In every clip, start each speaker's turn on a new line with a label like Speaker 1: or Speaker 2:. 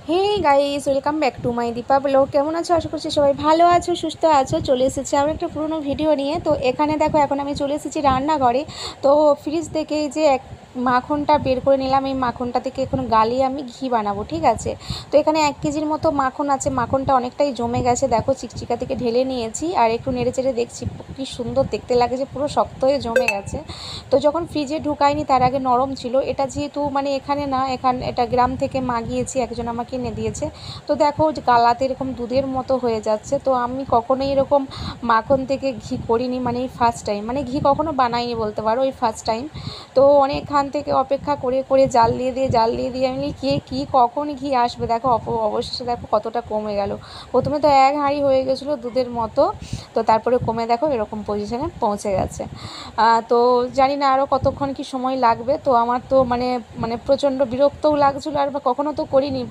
Speaker 1: Hey guys, welcome back to my Dipa blog. কেমন আছো? আশা করছি সবাই ভালো আছো, সুস্থ আছো। চলে এসেছি আবার একটা পুরনো ভিডিও নিয়ে। তো এখানে দেখো, এখন আমি চলে এসেছি রান্নাঘরে। তো ফ্রিজ থেকে এই যে মাখনটা বের করে নিলাম। এই মাখনটা থেকে এখন গালিয়ে আমি ঘি বানাবো, ঠিক আছে। তো এখানে 1 কেজির মতো মাখন আছে। মাখনটা অনেকটাই জমে গেছে, দেখো চিকচিকা থেকে ঢেলে নিয়েছি। আর একটু নেড়ে চেড়ে দেখছি কি সুন্দর দেখতে লাগে, যে পুরো শক্ত হয়ে জমে গেছে। তো যখন ফ্রিজে ঢুকাইনি তার আগে নরম ছিল। এটা যেহেতু মানে এখানে না, এটা গ্রাম থেকে মাগিয়েছি, একজন আমাকে এনে দিয়েছে। তো দেখো গালাতে এরকম দুধের মতো হয়ে যাচ্ছে। তো আমি কখনোই এরকম মাখন থেকে ঘি করিনি, মানে এই ফার্স্ট টাইম, মানে ঘি কখনো বানাইনি বলতে পারো, এই ফার্স্ট টাইম। তো অনেকক্ষণ থেকে অপেক্ষা করে করে জাল দিয়ে আমি কী কখন ঘি আসবে। দেখো অবশেষে দেখো কতটা কমে গেল। প্রথমে তো 1 হাঁড়ি হয়ে গেছিলো দুধের মতো, তো তারপরে কমে দেখো এরকম পজিশনে পৌঁছে গেছে। তো জানি না আরও কতক্ষণ কি সময় লাগবে। তো আমার তো মানে মানে প্রচণ্ড বিরক্তও লাগছিলো, আর কখনো তো করিনি,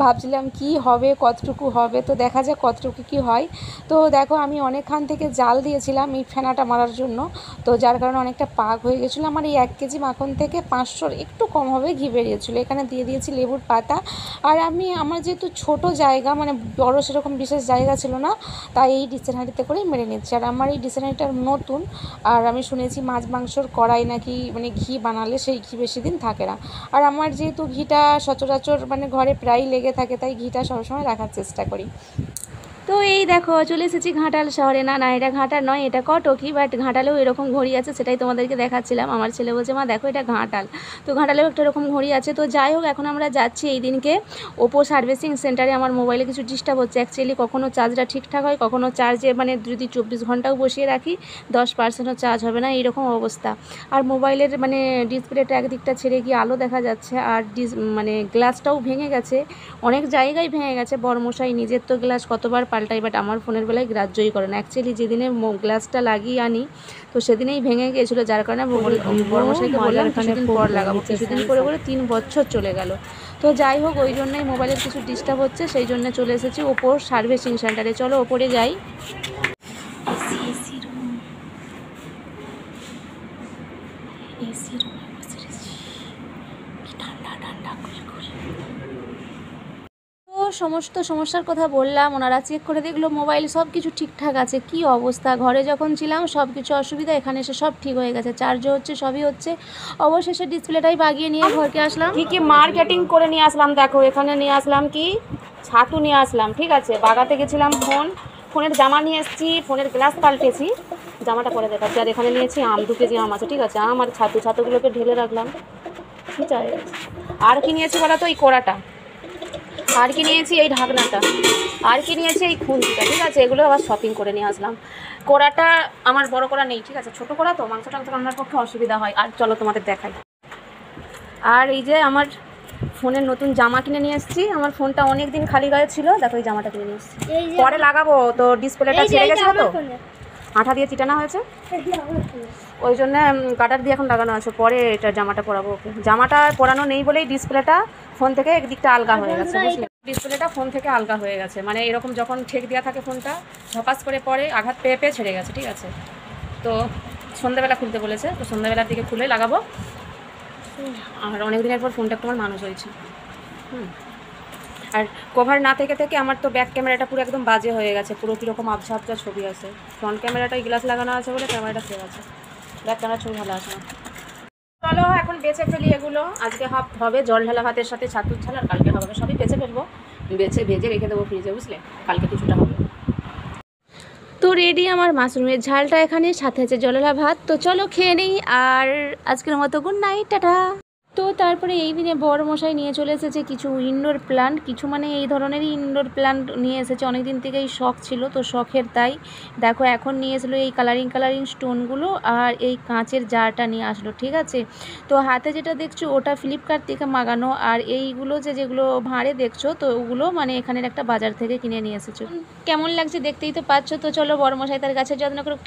Speaker 1: ভাবছিলাম কি হবে, কতটুকু হবে। তো দেখা যাক কতটুকু কি হয়। তো দেখো আমি অনেকক্ষণ থেকে জাল দিয়েছিলাম এই ফেনাটা মারার জন্য, তো যার কারণে অনেকটা পাক হয়ে গেছিলো। আমার এই 1 কেজি মাখন থেকে 500 একটু কম হবে ঘি বেরিয়েছিলো। এখানে দিয়ে দিয়েছি লেবুর পাতা। আর আমার যেহেতু ছোট জায়গা, মানে বড় সেরকম বিশেষ জায়গা ছিল না, তাই এই ডিসের হাঁড়িতে করেই মেরে নিচ্ছি। আর আমার এই ডিসের হাঁড়িটা নতুন, আর আমি শুনেছি মাছ মাংসর কড়াই নাকি মানে ঘি বানালে সেই ঘি বেশি দিন থাকে না। আর আমার যেহেতু ঘিটা সচরাচর মানে ঘরে প্রায়ই লেগে থাকে, তাই ঘিটা সবসময় রাখার চেষ্টা করি। তো এই দেখো চলে এসেছি ঘাটাল শহরে। না না, এটা ঘাটাল নয়, এটা কটকি, বাট ঘাটালেও এরকম ঘড়ি আছে, সেটাই তোমাদেরকে দেখাচ্ছিলাম। আমার ছেলে বলছে, মা দেখো এটা ঘাটাল। তো ঘাটালেও একটা এরকম ঘড়ি আছে। তো যাই হোক, এখন আমরা যাচ্ছি এই দিনকে ওপো সার্ভিসিং সেন্টারে। আমার মোবাইলে কিছু ডিস্টার্ব হচ্ছে অ্যাকচুয়ালি। কখনও চার্জটা ঠিকঠাক হয়, কখনও চার্জে মানে যদি 24 ঘন্টাও বসিয়ে রাখি 10%ও চার্জ হবে না, এইরকম অবস্থা। আর মোবাইলের মানে ডিসপ্লেটা একদিকটা ছেড়ে গিয়ে আলো দেখা যাচ্ছে, আর মানে গ্লাসটাও ভেঙে গেছে, অনেক জায়গায় ভেঙে গেছে। বড়মশাই নিজের তো গ্লাস কতবার পাল্টাই, বাট আমার ফোনের বেলায় গ্রাহ্যই করে না। অ্যাকচুয়ালি যেদিনে গ্লাসটা লাগিয়ে আনি, তো সেদিনেই ভেঙে গিয়েছিলো, যার কারণে বড়মশাইকে বললাম কিছুদিন পর লাগাবো। কিছুদিন করে করে 3 বছর চলে গেল। তো যাই হোক, ওই জন্যই মোবাইলের কিছু ডিস্টার্ব হচ্ছে, সেই জন্য চলে এসেছি ওপোর সার্ভিসিং সেন্টারে। চলো ওপরে যাই। এসি রুম, এসি রুমে বসে রয়েছি, কি ঠান্ডা ঠান্ডা কুলকুল। সমস্ত সমস্যার কথা বললাম, ওনারা চেক করে দেখলো মোবাইল সব কিছু ঠিকঠাক আছে। কি অবস্থা, ঘরে যখন ছিলাম সব কিছু অসুবিধা, এখানে এসে সব ঠিক হয়ে গেছে, চার্জও হচ্ছে, সবই হচ্ছে। অবশেষে ডিসপ্লেটাই বাগিয়ে নিয়ে ঘরকে আসলাম। কি মার্কেটিং করে নিয়ে আসলাম, দেখো এখানে নিয়ে আসলাম কি ছাতু নিয়ে আসলাম, ঠিক আছে। বাগাতে গেছিলাম ফোনের জামা নিয়ে এসেছি, ফোনের গ্লাস পাল্টেছি, জামাটা পরে দেখাচ্ছি। আর এখানে নিয়েছি আম, 2 কেজি আম আছে, ঠিক আছে। আম আর ছাতুগুলোকে ঢেলে রাখলাম, ঠিক আছে। আর কি নিয়েছি বলো তো, এই কোড়াটা। আর কি নিয়েছি, এই ঢাকনাটা। আর কি নিয়েছি, এই খুন্তিটা, ঠিক আছে। এগুলো আবার শপিং করে নিয়ে আসলাম। কড়াটা আমার বড় কড়া নেই, ঠিক আছে, ছোটো কড়া, তো মাংস টাংস রান্নার পক্ষে অসুবিধা হয়। আর চলো তোমাদের দেখাই। আর এই যে আমার ফোনের নতুন জামা কিনে নিয়ে এসেছি। আমার ফোনটা অনেক দিন খালি গায়ে ছিল, দেখো এই জামাটা কিনে নিয়ে এসেছি। পরে লাগাবো, তো ডিসপ্লেটা ছেড়ে গেছিলো, তো আঠা দিয়ে চিটানো হয়েছে, ওই জন্য কাটার দিয়ে এখন লাগানো আছে। পরে এটা জামাটা পরাবো ওকে। জামাটা পরানো নেই বলেই ডিসপ্লেটা ফোন থেকে একদিকটা আলগা হয়ে গেছে, বুঝলে। ডিসপ্লেটা ফোন থেকে আলগা হয়ে গেছে, মানে এরকম যখন ঠেক দেওয়া থাকে ফোনটা, ঝপাস করে পরে আঘাত পেয়ে পেয়ে ছেড়ে গেছে, ঠিক আছে। তো সন্ধ্যাবেলা খুলতে বলেছে, তো সন্ধ্যাবেলার দিকে খুলে লাগাবো। আর অনেক দিনের পর ফোনটা একটু আমার মানুষ হয়েছে। আর কভার না থেকে থেকে আমার তো ব্যাক ক্যামেরাটা পুরো একদম বাজে হয়ে গেছে, পুরো কীরকম আবছা আবছা ছবি আছে। ফ্রন্ট ক্যামেরাটাই গ্লাস লাগানো আছে বলে ক্যামেরাটা সেভ আছে, ব্যাক ক্যামেরা ছবি ভালো আছে না। চলো এখন বেছে ফেলি এগুলো। আজকে হবে জল ঢালা ভাতের সাথে ছাতুর ঝাল, আর কালকে হবে, সবই বেছে ফেলবো, বেছে ভেজে রেখে দেবো ফ্রিজে, বুঝলে, কালকে কিছুটা হবে। তো রেডি আমার মাশরুমের ঝালটা, এখানে সাথে আছে জলঢালা ভাত। তো চলো খেয়ে নিই, আর আজকের মতো গুড নাইট, টাটা। তো তারপরে এই দিনে বড় মশাই নিয়ে চলে এসেছে কিছু ইনডোর প্ল্যান্ট, কিছু মানে এই ধরনেরই ইনডোর প্ল্যান্ট নিয়ে এসেছে। অনেক দিন থেকেই শখ ছিল, তো শখের তাই দেখো এখন নিয়ে এসলো এই কালারিং স্টোনগুলো, আর এই কাঁচের জারটা নিয়ে আসলো, ঠিক আছে। তো হাতে যেটা দেখছো ওটা ফ্লিপকার্ট থেকে মাগানো, আর এইগুলো যেগুলো ভাঁড়ে দেখছো, তো ওগুলো মানে এখানের একটা বাজার থেকে কিনে নিয়ে এসেছো। কেমন লাগছে দেখতেই তো পাচ্ছ। তো চলো বড় মশাই তার গাছের যত্ন করুক।